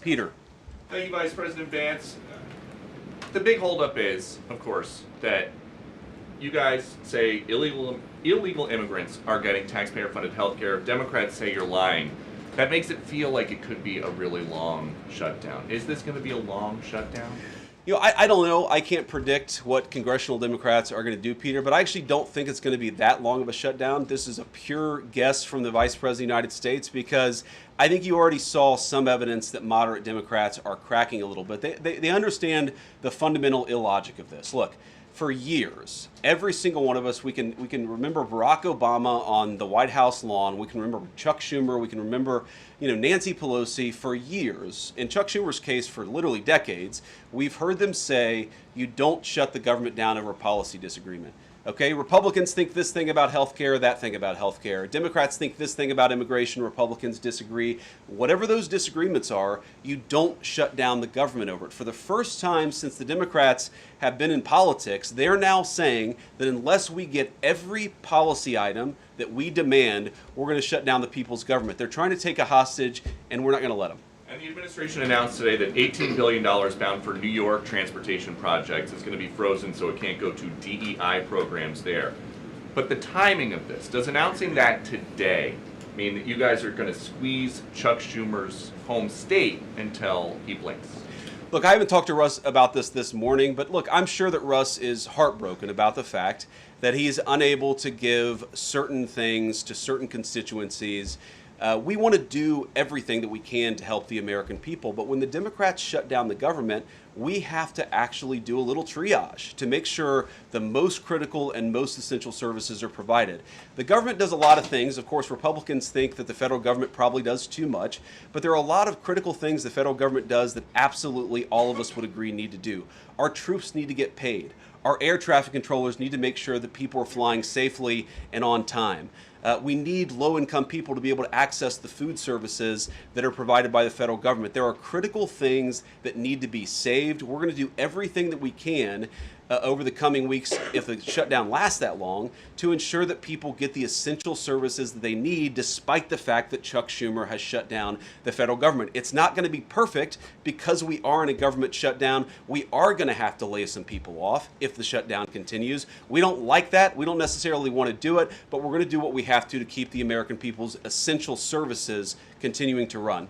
Peter. Thank you, Vice President Vance. The big holdup is, of course, that you guys say illegal immigrants are getting taxpayer-funded health care. Democrats say you're lying. That makes it feel like it could be a really long shutdown. Is this going to be a long shutdown? You know, I don't know. I can't predict what congressional Democrats are going to do, Peter, but I actually don't think it's going to be that long of a shutdown. This is a pure guess from the Vice President of the United States because I think you already saw some evidence that moderate Democrats are cracking a little bit. They understand the fundamental illogic of this. Look, for years, every single one of us, we can remember Barack Obama on the White House lawn. We can remember Chuck Schumer. We can remember, Nancy Pelosi for years. In Chuck Schumer's case, for literally decades, we've heard them say, you don't shut the government down over policy disagreement. Okay, Republicans think this thing about health care, that thing about health care. Democrats think this thing about immigration, Republicans disagree. Whatever those disagreements are, you don't shut down the government over it. For the first time since the Democrats have been in politics, they're now saying that unless we get every policy item that we demand, we're going to shut down the people's government. They're trying to take a hostage, and we're not going to let them. And the administration announced today that $18 billion bound for New York transportation projects is going to be frozen so it can't go to DEI programs there. But the timing of this, does announcing that today mean that you guys are going to squeeze Chuck Schumer's home state until he blinks? Look, I haven't talked to Russ about this morning, but look, I'm sure that Russ is heartbroken about the fact that he's unable to give certain things to certain constituencies. We want to do everything that we can to help the American people, but when the Democrats shut down the government, we have to actually do a little triage to make sure the most critical and most essential services are provided. The government does a lot of things. Of course, Republicans think that the federal government probably does too much, but there are a lot of critical things the federal government does that absolutely all of us would agree need to do. Our troops need to get paid. Our air traffic controllers need to make sure that people are flying safely and on time. We need low-income people to be able to access the food services that are provided by the federal government. There are critical things that need to be saved. We're going to do everything that we can over the coming weeks, if the shutdown lasts that long, to ensure that people get the essential services that they need, despite the fact that Chuck Schumer has shut down the federal government. It's not going to be perfect because we are in a government shutdown. We are going to have to lay some people off if the shutdown continues. We don't like that. We don't necessarily want to do it, but we're going to do what we have to keep the American people's essential services continuing to run.